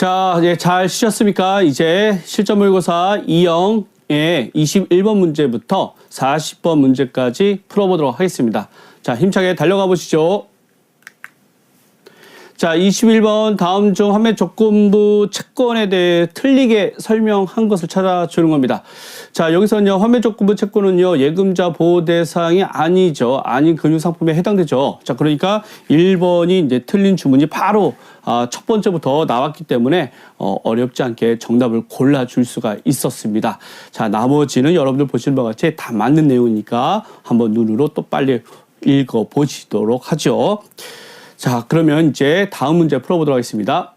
자, 예, 잘 쉬셨습니까? 이제 실전 모의고사 2형의 21번 문제부터 40번 문제까지 풀어보도록 하겠습니다. 자, 힘차게 달려가 보시죠. 자, 21번 다음 중 한매 조건부 채권에 대해 틀리게 설명한 것을 찾아주는 겁니다. 자, 여기서는요, 환매 조건부 채권은요, 예금자 보호 대상이 아니죠. 아닌 금융상품에 해당되죠. 자, 그러니까 1번이 이제 틀린 주문이 바로 첫 번째부터 나왔기 때문에 어렵지 않게 정답을 골라줄 수가 있었습니다. 자, 나머지는 여러분들 보시는 바와 같이 다 맞는 내용이니까 한번 눈으로 또 빨리 읽어보시도록 하죠. 자, 그러면 이제 다음 문제 풀어보도록 하겠습니다.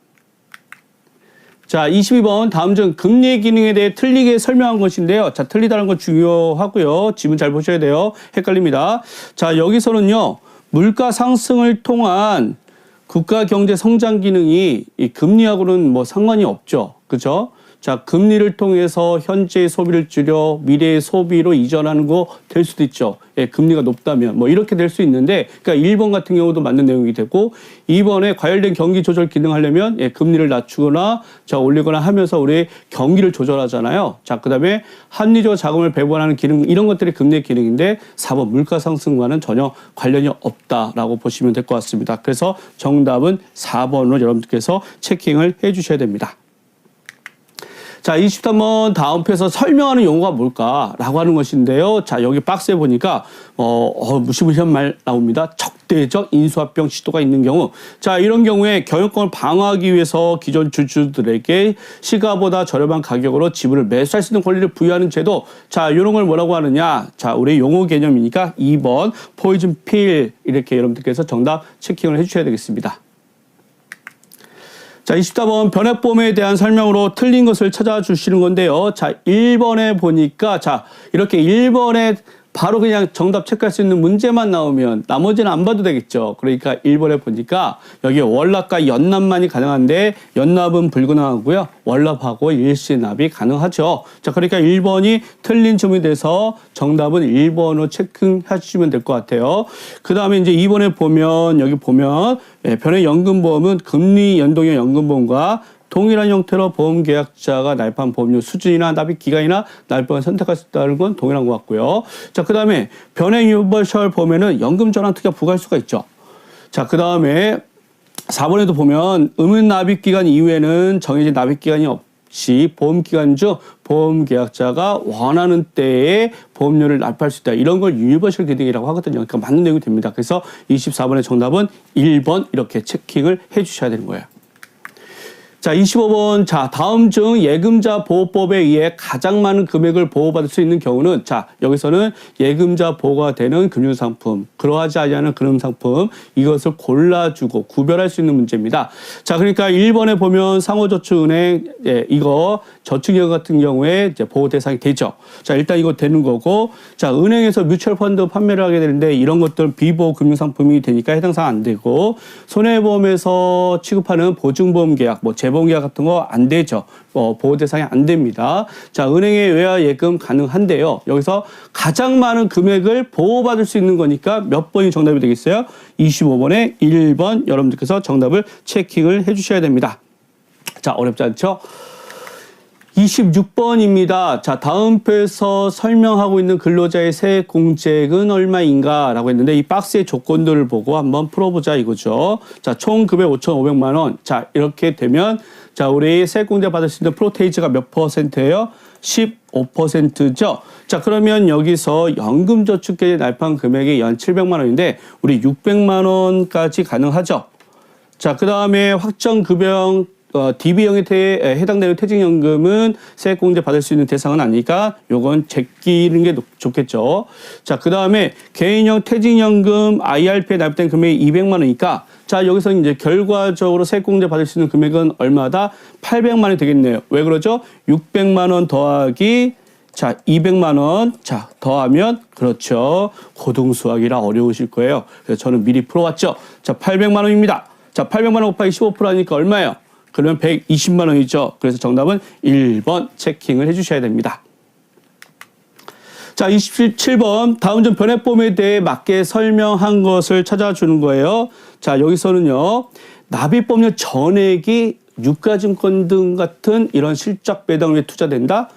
자, 22번 다음 중 금리 기능에 대해 틀리게 설명한 것인데요. 자, 틀리다는 건 중요하고요. 지문 잘 보셔야 돼요. 헷갈립니다. 자, 여기서는요, 물가 상승을 통한 국가 경제 성장 기능이 이 금리하고는 뭐 상관이 없죠. 그죠? 자, 금리를 통해서 현재의 소비를 줄여 미래의 소비로 이전하는 거 될 수도 있죠. 예, 금리가 높다면 뭐 이렇게 될 수 있는데, 그러니까 1번 같은 경우도 맞는 내용이 되고, 2번에 과열된 경기 조절 기능 하려면 예, 금리를 낮추거나 자, 올리거나 하면서 우리 경기를 조절하잖아요. 자, 그다음에 합리적 자금을 배분하는 기능, 이런 것들이 금리의 기능인데 4번 물가 상승과는 전혀 관련이 없다라고 보시면 될 것 같습니다. 그래서 정답은 4번으로 여러분들께서 체킹을 해 주셔야 됩니다. 자, 23번 다음 표에서 설명하는 용어가 뭘까라고 하는 것인데요. 자, 여기 박스에 보니까 무시무시한 말 나옵니다. 적대적 인수합병 시도가 있는 경우. 자, 이런 경우에 경영권을 방어하기 위해서 기존 주주들에게 시가보다 저렴한 가격으로 지분을 매수할 수 있는 권리를 부여하는 제도. 자, 이런 걸 뭐라고 하느냐? 자, 우리 용어 개념이니까 2번 포이즌 필, 이렇게 여러분들께서 정답 체킹을 해 주셔야 되겠습니다. 자, 24번 변액보험에 대한 설명으로 틀린 것을 찾아주시는 건데요. 자, 1번에 보니까, 자, 이렇게 1번에 바로 그냥 정답 체크할 수 있는 문제만 나오면 나머지는 안 봐도 되겠죠. 그러니까 1번에 보니까 여기 월납과 연납만이 가능한데 연납은 불가능하고요. 월납하고 일시납이 가능하죠. 자, 그러니까 1번이 틀린 질문이 돼서 정답은 1번으로 체크해 주시면 될 것 같아요. 그 다음에 이제 2번에 보면, 여기 보면 변액연금보험은 금리 연동형 연금보험과 동일한 형태로 보험계약자가 납입한 보험료 수준이나 납입 기간이나 납입을 선택할 수 있다는 건 동일한 것 같고요. 자, 그 다음에 변액 유니버셜 보험에는 연금 전환 특약 부과할 수가 있죠. 자, 그 다음에 4번에도 보면 의무 납입 기간 이후에는 정해진 납입 기간이 없이 보험 기간 중 보험계약자가 원하는 때에 보험료를 납입할 수 있다. 이런 걸 유니버셜 기능이라고 하거든요. 그러니까 맞는 내용이 됩니다. 그래서 24번의 정답은 1번 이렇게 체킹을 해 주셔야 되는 거예요. 자, 25번. 자, 다음 중 예금자 보호법에 의해 가장 많은 금액을 보호받을 수 있는 경우는, 자, 여기서는 예금자 보호가 되는 금융상품, 그러하지 않은 금융상품, 이것을 골라주고 구별할 수 있는 문제입니다. 자, 그러니까 1번에 보면 상호저축은행, 예, 이거 저축기업 같은 경우에 이제 보호 대상이 되죠. 자, 일단 이거 되는 거고, 자, 은행에서 뮤추얼 펀드 판매를 하게 되는데 이런 것들은 비보호 금융상품이 되니까 해당 사항 안 되고, 손해보험에서 취급하는 보증보험 계약, 뭐 재보험계약 같은 거 안 되죠. 보호 대상이 안 됩니다. 자, 은행의 외화 예금 가능한데요. 여기서 가장 많은 금액을 보호받을 수 있는 거니까 몇 번이 정답이 되겠어요? 25번에 1번 여러분들께서 정답을 체킹을 해 주셔야 됩니다. 자, 어렵지 않죠? 26번입니다. 자, 다음 표에서 설명하고 있는 근로자의 세액 공제액은 얼마인가? 라고 했는데 이 박스의 조건들을 보고 한번 풀어보자 이거죠. 자, 총 금액 5,500만 원. 자, 이렇게 되면 자, 우리 세액 공제 받을 수 있는 프로테이지가 몇 %예요? 15%죠. 자, 그러면 여기서 연금저축계좌에 납입한 금액이 연 700만 원인데 우리 600만 원까지 가능하죠. 자, 그 다음에 확정급여 DB형에 해당되는 퇴직연금은 세액공제 받을 수 있는 대상은 아니니까 요건 제끼는 게 좋겠죠. 자, 그 다음에 개인형 퇴직연금 IRP에 납입된 금액이 200만 원이니까 자, 여기서 이제 결과적으로 세액공제 받을 수 있는 금액은 얼마다? 800만 원이 되겠네요. 왜 그러죠? 600만 원 더하기 자, 200만 원. 자, 더하면 그렇죠. 고등수학이라 어려우실 거예요. 그래서 저는 미리 풀어왔죠. 자, 800만 원입니다. 자, 800만 원 곱하기 15% 하니까 얼마예요? 그러면 120만 원이죠. 그래서 정답은 1번 체킹을 해 주셔야 됩니다. 자, 27번. 다음 중 변액보험에 대해 맞게 설명한 것을 찾아주는 거예요. 자, 여기서는요, 납입보험료 전액이 유가증권 등 같은 이런 실적 배당을 위해 투자된다?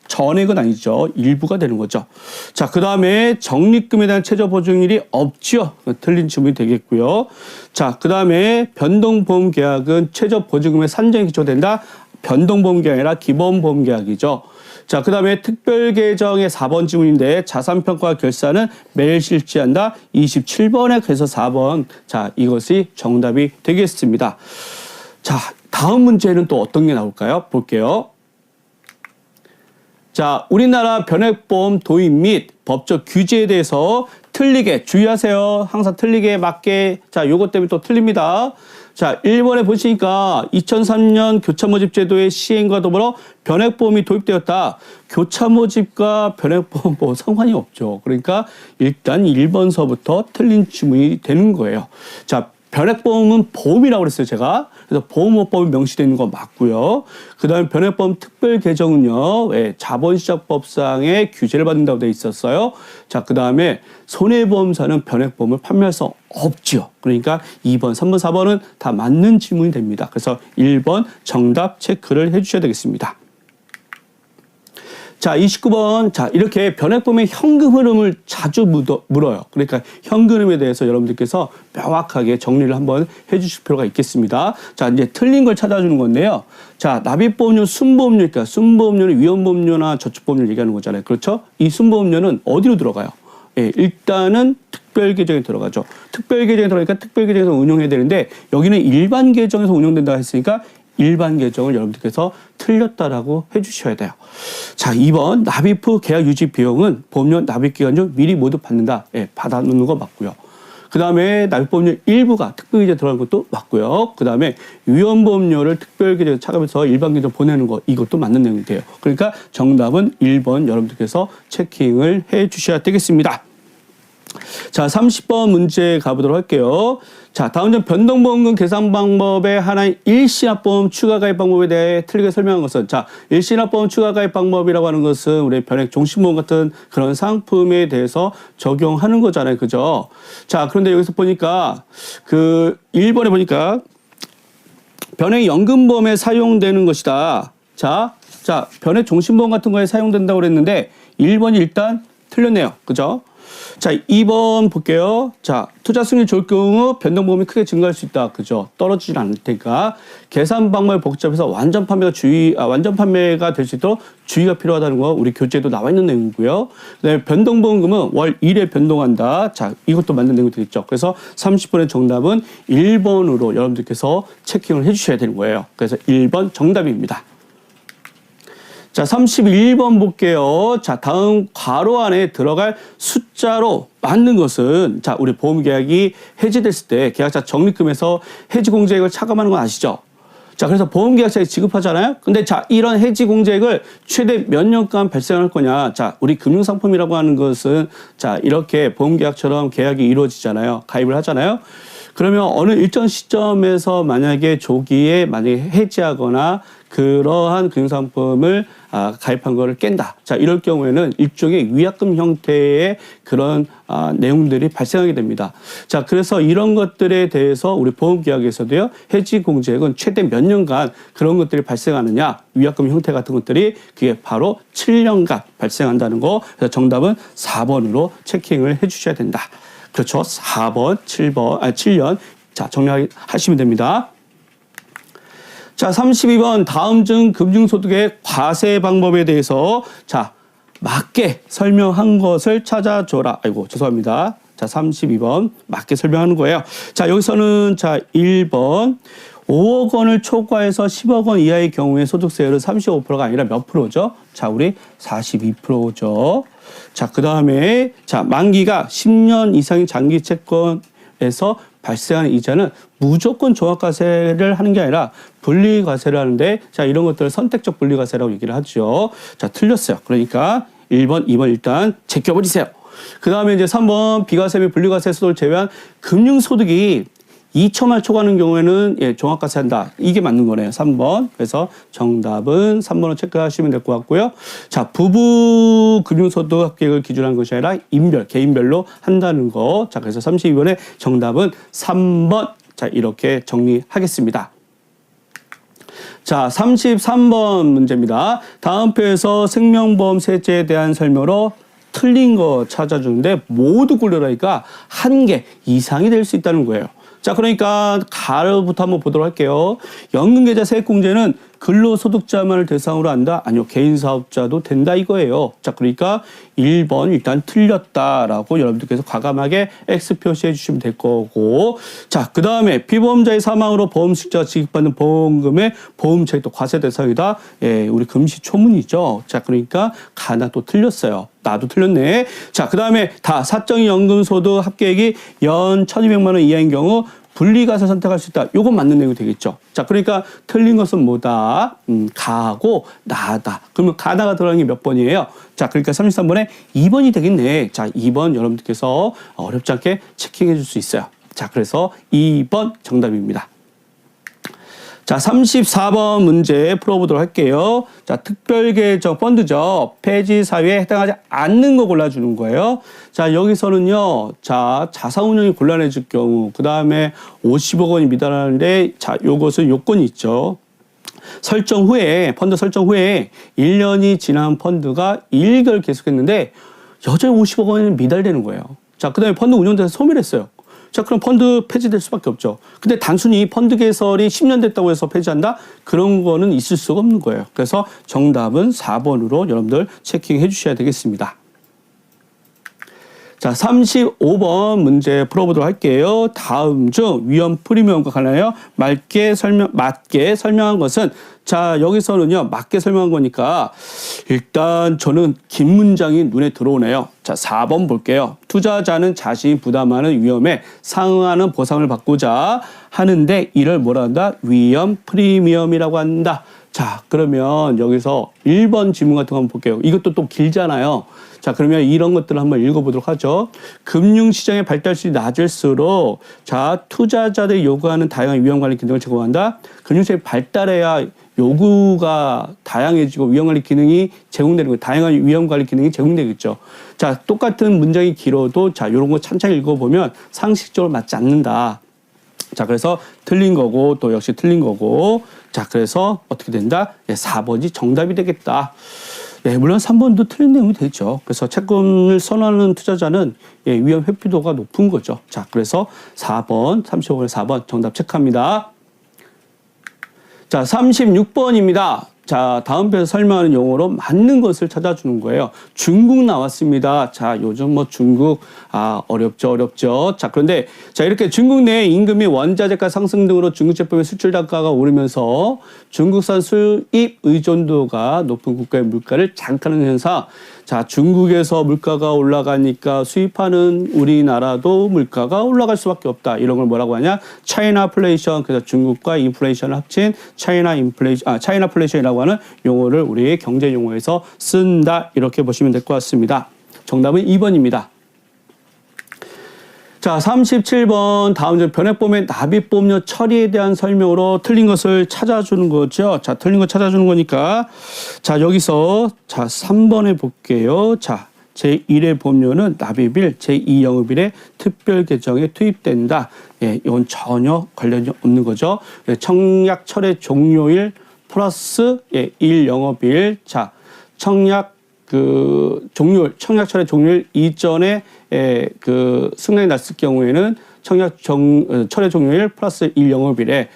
전액은 아니죠. 일부가 되는 거죠. 자, 그 다음에 적립금에 대한 최저 보증일이 없지요. 틀린 질문이 되겠고요. 자, 그 다음에 변동보험 계약은 최저 보증금의 산정에 기초된다? 변동보험 계약이 아니라 기본보험 계약이죠. 자, 그 다음에 특별계정의 4번 질문인데 자산평가 결산은 매일 실시한다? 27번에 그래서 4번. 자, 이것이 정답이 되겠습니다. 자, 다음 문제는 또 어떤 게 나올까요? 볼게요. 자, 우리나라 변액보험 도입 및 법적 규제에 대해서 틀리게 주의하세요. 항상 틀리게 맞게. 자, 요것 때문에 또 틀립니다. 자, 1번에 보시니까 2003년 교차모집 제도의 시행과 더불어 변액보험이 도입되었다. 교차모집과 변액보험 뭐 상관이 없죠. 그러니까 일단 1번서부터 틀린 지문이 되는 거예요. 자, 변액보험은 보험이라고 그랬어요, 제가. 그래서 보험업법이 명시되어 있는 거 맞고요. 그 다음에 변액보험 특별계정은요, 자본시장법상의 규제를 받는다고 되어 있었어요. 자, 그 다음에 손해보험사는 변액보험을 판매할 수 없죠. 그러니까 2번, 3번, 4번은 다 맞는 질문이 됩니다. 그래서 1번 정답 체크를 해주셔야 되겠습니다. 자, 29번. 자, 이렇게 변액보험의 현금 흐름을 자주 물어요. 그러니까 현금 흐름에 대해서 여러분들께서 명확하게 정리를 한번 해주실 필요가 있겠습니다. 자, 이제 틀린 걸 찾아주는 건데요. 자, 납입보험료, 순보험료, 그러니까 순보험료는 위험보험료나 저축보험료를 얘기하는 거잖아요. 그렇죠? 이 순보험료는 어디로 들어가요? 예, 일단은 특별계정에 들어가죠. 특별계정에 들어가니까 특별계정에서 운용해야 되는데 여기는 일반 계정에서 운용된다고 했으니까 일반 계정을 여러분들께서 틀렸다라고 해주셔야 돼요. 자, 2번 납입 후 계약 유지 비용은 보험료 납입 기간 중 미리 모두 받는다. 예, 받아놓는 거 맞고요. 그 다음에 납입보험료 일부가 특별계정에 들어가는 것도 맞고요. 그 다음에 위험보험료를 특별계정에 차감해서 일반 계정 보내는 거 이것도 맞는 내용이 돼요. 그러니까 정답은 1번 여러분들께서 체킹을 해 주셔야 되겠습니다. 자, 30번 문제 가보도록 할게요. 자, 다음 점 변동보험금 계산 방법의 하나인 일시납보험 추가 가입 방법에 대해 틀리게 설명한 것은, 자, 일시납보험 추가 가입 방법이라고 하는 것은 우리 변액 종신보험 같은 그런 상품에 대해서 적용하는 거잖아요. 그죠? 자, 그런데 여기서 보니까 그 1번에 보니까 변액 연금보험에 사용되는 것이다. 자, 변액 종신보험 같은 거에 사용된다고 그랬는데 1번이 일단 틀렸네요. 그죠? 자, 2번 볼게요. 자, 투자 수익률이 좋을 경우 변동보험이 크게 증가할 수 있다. 그죠? 떨어지진 않을 테니까. 계산 방법이 복잡해서 완전 판매가 될 수 있도록 주의가 필요하다는 거 우리 교재에도 나와 있는 내용이고요. 그다음에 변동보험금은 월 1회 변동한다. 자, 이것도 맞는 내용이 되겠죠. 그래서 30번의 정답은 1번으로 여러분들께서 체킹을 해주셔야 되는 거예요. 그래서 1번 정답입니다. 자, 31번 볼게요. 자, 다음 괄호 안에 들어갈 숫자로 맞는 것은, 자, 우리 보험계약이 해지됐을 때 계약자 적립금에서 해지공제액을 차감하는 건 아시죠? 자, 그래서 보험계약자에 지급하잖아요. 근데 자, 이런 해지공제액을 최대 몇 년간 발생할 거냐. 자, 우리 금융상품이라고 하는 것은, 자, 이렇게 보험계약처럼 계약이 이루어지잖아요. 가입을 하잖아요. 그러면 어느 일정 시점에서 만약에 조기에 만약에 해지하거나 그러한 금융상품을 가입한 거를 깬다. 자, 이럴 경우에는 일종의 위약금 형태의 그런 내용들이 발생하게 됩니다. 자, 그래서 이런 것들에 대해서 우리 보험계약에서도요, 해지공제액은 최대 몇 년간 그런 것들이 발생하느냐, 위약금 형태 같은 것들이 그게 바로 7년간 발생한다는 거. 그래서 정답은 4번으로 체킹을 해주셔야 된다. 그렇죠. 4번, 7년. 자, 정리하시면 됩니다. 자, 32번 다음 중 금융소득의 과세 방법에 대해서 자, 맞게 설명한 것을 찾아줘라. 아이고, 죄송합니다. 자, 32번 맞게 설명하는 거예요. 자, 여기서는 자, 1번 5억 원을 초과해서 10억 원 이하의 경우에 소득세율은 35%가 아니라 몇 프로죠? 자, 우리 42%죠. 자, 그 다음에 자, 만기가 10년 이상의 장기 채권에서 발생하는 이자는 무조건 종합과세를 하는 게 아니라 분리과세를 하는데, 자, 이런 것들을 선택적 분리과세라고 얘기를 하죠. 자, 틀렸어요. 그러니까 1번, 2번 일단 제껴버리세요. 그 다음에 이제 3번 비과세 및 분리과세 수도를 제외한 금융소득이 2천만 초과하는 경우에는 예, 종합과세 한다. 이게 맞는 거네요. 3번. 그래서 정답은 3번으로 체크하시면 될 것 같고요. 자, 부부 금융소득 합계액을 기준한 것이 아니라 개인별로 한다는 거. 자, 그래서 32번의 정답은 3번. 자, 이렇게 정리하겠습니다. 자, 33번 문제입니다. 다음 표에서 생명보험 세제에 대한 설명으로 틀린 거 찾아주는데 모두 굴려라니까 한 개 이상이 될 수 있다는 거예요. 자, 그러니까 가로부터 한번 보도록 할게요. 연금계좌 세액공제는 근로소득자만을 대상으로 한다? 아니요. 개인사업자도 된다 이거예요. 자, 그러니까 1번 일단 틀렸다라고 여러분들께서 과감하게 X 표시해 주시면 될 거고. 자, 그 다음에 피보험자의 사망으로 보험식자가 지급받는 보험금의 보험차익도 과세 대상이다. 예, 우리 금시초문이죠. 자, 그러니까 가나 또 틀렸어요. 나도 틀렸네. 자, 그 다음에 다 사적인 연금소득 합계액이 연 1,200만 원 이하인 경우 분리가세 선택할 수 있다. 요건 맞는 내용이 되겠죠. 자, 그러니까 틀린 것은 뭐다? 가하고 나다. 그러면 가나가 들어가는 게 몇 번이에요? 자, 그러니까 33번에 2번이 되겠네. 자, 2번 여러분들께서 어렵지 않게 체킹해 줄 수 있어요. 자, 그래서 2번 정답입니다. 자, 34번 문제 풀어보도록 할게요. 자, 특별계정 펀드죠. 폐지 사유에 해당하지 않는 거 골라주는 거예요. 자, 여기서는요, 자, 자사운용이 곤란해질 경우, 그 다음에 50억 원이 미달하는데, 자, 요것은 요건이 있죠. 설정 후에, 펀드 설정 후에 1년이 지난 펀드가 1개월 계속했는데, 여전히 50억 원이 미달되는 거예요. 자, 그 다음에 펀드 운영돼서 소멸했어요. 자, 그럼 펀드 폐지될 수밖에 없죠. 근데 단순히 펀드 개설이 10년 됐다고 해서 폐지한다? 그런 거는 있을 수가 없는 거예요. 그래서 정답은 4번으로 여러분들 체킹해 주셔야 되겠습니다. 자, 35번 문제 풀어보도록 할게요. 다음 중 위험 프리미엄과 관련하여 맞게 설명한 것은, 자, 여기서는요, 맞게 설명한 거니까 일단 저는 긴 문장이 눈에 들어오네요. 자, 4번 볼게요. 투자자는 자신이 부담하는 위험에 상응하는 보상을 받고자 하는데 이를 뭐라 한다? 위험 프리미엄이라고 한다. 자, 그러면 여기서 1번 질문 같은 거 한번 볼게요. 이것도 또 길잖아요. 자, 그러면 이런 것들을 한번 읽어보도록 하죠. 금융시장의 발달수준이 낮을수록, 자, 투자자들이 요구하는 다양한 위험관리 기능을 제공한다. 금융시장이 발달해야 요구가 다양해지고 위험관리 기능이 제공되는 거예요. 다양한 위험관리 기능이 제공되겠죠. 자, 똑같은 문장이 길어도, 자, 요런 거 찬찬히 읽어보면 상식적으로 맞지 않는다. 자, 그래서 틀린 거고, 또 역시 틀린 거고. 자, 그래서 어떻게 된다? 예, 4번이 정답이 되겠다. 예, 물론 3번도 틀린 내용이 되죠. 그래서 채권을 선호하는 투자자는 예, 위험 회피도가 높은 거죠. 자, 그래서 4번, 35번에 4번 정답 체크합니다. 자, 36번입니다. 자, 다음 편에서 설명하는 용어로 맞는 것을 찾아주는 거예요. 중국 나왔습니다. 자, 요즘 뭐 중국, 어렵죠. 자, 그런데, 자, 이렇게 중국 내 임금 및 원자재가 상승 등으로 중국 제품의 수출 단가가 오르면서 중국산 수입 의존도가 높은 국가의 물가를 장악하는 현상. 자, 중국에서 물가가 올라가니까 수입하는 우리나라도 물가가 올라갈 수밖에 없다. 이런 걸 뭐라고 하냐? 차이나플레이션. 그래서 중국과 인플레이션을 합친 차이나플레이션이라고 하는 용어를 우리의 경제 용어에서 쓴다. 이렇게 보시면 될 것 같습니다. 정답은 2번입니다. 자, 37번 다음 중 변액보험의 납입보험료 처리에 대한 설명으로 틀린 것을 찾아주는 거죠. 자, 틀린 거 찾아주는 거니까 자, 여기서 자, 3번에 볼게요. 자, 제1회 보험료는 납입일, 제2영업일에 특별 계정에 투입된다. 예, 이건 전혀 관련이 없는 거죠. 예, 청약 철회 종료일 플러스 예, 1영업일. 자, 청약 청약 철회 종료일 이전에 승낙이 났을 경우에는 청약 철회 종료일 플러스 1영업일에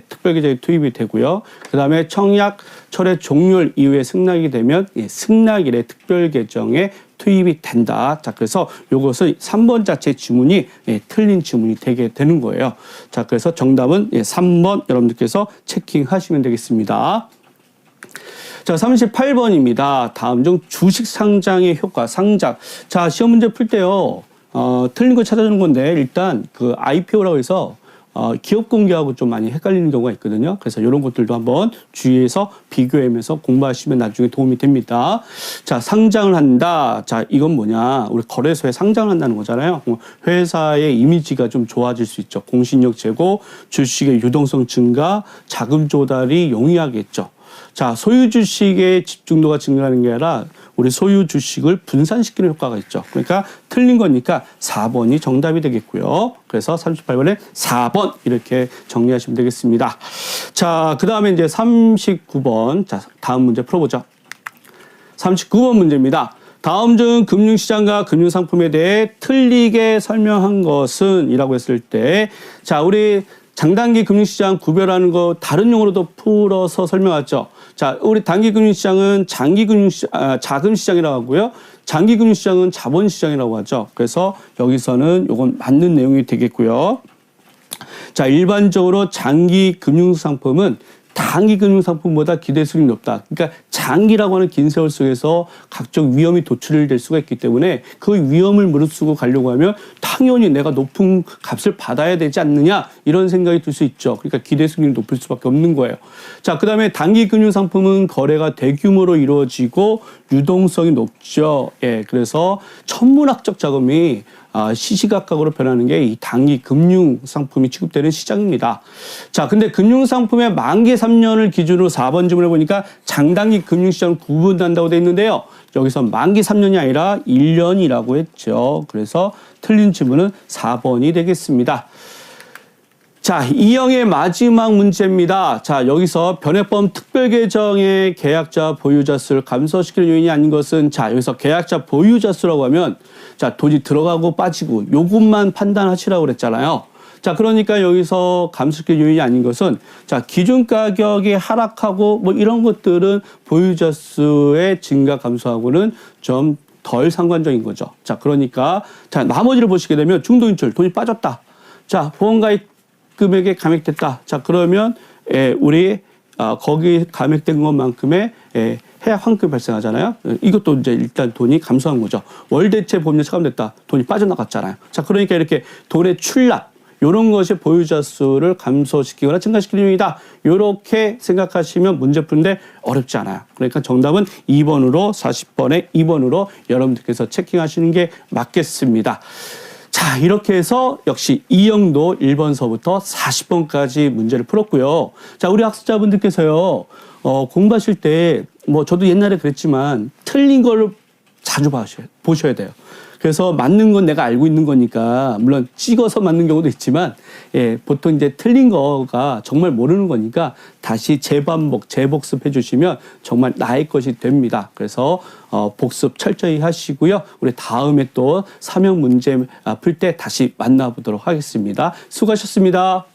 특별 계정에 투입이 되고요. 그 다음에 청약 철회 종료일 이후에 승낙이 되면 승낙일에 특별 계정에 투입이 된다. 자, 그래서 요것은 3번 자체 지문이 틀린 지문이 되게 되는 거예요. 자, 그래서 정답은 3번 여러분들께서 체킹하시면 되겠습니다. 자, 38번입니다. 다음 중 주식 상장의 효과, 상장. 자, 시험 문제 풀 때요, 틀린 거 찾아주는 건데, 일단 그 IPO라고 해서, 기업 공개하고 좀 많이 헷갈리는 경우가 있거든요. 그래서 이런 것들도 한번 주의해서 비교하면서 공부하시면 나중에 도움이 됩니다. 자, 상장을 한다. 자, 이건 뭐냐. 우리 거래소에 상장을 한다는 거잖아요. 회사의 이미지가 좀 좋아질 수 있죠. 공신력 제고, 주식의 유동성 증가, 자금 조달이 용이하겠죠. 자, 소유 주식의 집중도가 증가하는 게 아니라 우리 소유 주식을 분산시키는 효과가 있죠. 그러니까 틀린 거니까 4번이 정답이 되겠고요. 그래서 38번에 4번 이렇게 정리하시면 되겠습니다. 자, 그 다음에 이제 39번. 자, 다음 문제 풀어보죠. 39번 문제입니다. 다음 중 금융시장과 금융상품에 대해 틀리게 설명한 것은 이라고 했을 때, 자, 우리 장단기 금융시장 구별하는 거 다른 용어로도 풀어서 설명하죠. 자, 우리 단기 금융시장은 자금시장이라고 하고요. 장기 금융시장은 자본시장이라고 하죠. 그래서 여기서는 요건 맞는 내용이 되겠고요. 자, 일반적으로 장기 금융상품은 단기 금융상품보다 기대 수익이 높다. 그러니까 장기라고 하는 긴 세월 속에서 각종 위험이 도출될 수가 있기 때문에 그 위험을 무릅쓰고 가려고 하면 당연히 내가 높은 값을 받아야 되지 않느냐 이런 생각이 들 수 있죠. 그러니까 기대 수익이 높을 수밖에 없는 거예요. 자, 그다음에 단기 금융상품은 거래가 대규모로 이루어지고 유동성이 높죠. 예, 그래서 천문학적 자금이 시시각각으로 변하는 게 이 단기 금융상품이 취급되는 시장입니다. 자, 근데 금융상품의 만기 3년을 기준으로 4번 질문을 보니까 장단기 금융시장을 구분한다고 되어 있는데요. 여기서 만기 3년이 아니라 1년이라고 했죠. 그래서 틀린 질문은 4번이 되겠습니다. 자, 2형의 마지막 문제입니다. 자, 여기서 변액범 특별계정의 계약자 보유자 수를 감소시키는 요인이 아닌 것은, 자, 여기서 계약자 보유자 수라고 하면, 자, 돈이 들어가고 빠지고 요것만 판단하시라고 그랬잖아요. 자, 그러니까 여기서 감소시킬 요인이 아닌 것은, 자, 기준 가격이 하락하고 뭐 이런 것들은 보유자 수의 증가 감소하고는 좀 덜 상관적인 거죠. 자, 그러니까, 자, 나머지를 보시게 되면 중도인출, 돈이 빠졌다. 자, 보험가입 금액에 감액됐다. 자, 그러면 우리 거기 감액된 것만큼의 해약 환급이 발생하잖아요. 이것도 이제 일단 돈이 감소한 거죠. 월대체 보험료 차감됐다. 돈이 빠져나갔잖아요. 자, 그러니까 이렇게 돈의 출납 이런 것이 보유자 수를 감소시키거나 증가시키는 요인이다. 이렇게 생각하시면 문제 푸는데 어렵지 않아요. 그러니까 정답은 2번으로 40번에 2번으로 여러분들께서 체킹하시는 게 맞겠습니다. 자, 이렇게 해서 역시 2형도 1번서부터 40번까지 문제를 풀었고요. 자, 우리 학습자분들께서요, 공부하실 때, 뭐, 저도 옛날에 그랬지만, 틀린 거를 자주 보셔야 돼요. 그래서 맞는 건 내가 알고 있는 거니까, 물론 찍어서 맞는 경우도 있지만, 예, 보통 이제 틀린 거가 정말 모르는 거니까 다시 재반복, 재복습 해주시면 정말 나의 것이 됩니다. 그래서, 복습 철저히 하시고요. 우리 다음에 또 3형 문제 풀 때 다시 만나보도록 하겠습니다. 수고하셨습니다.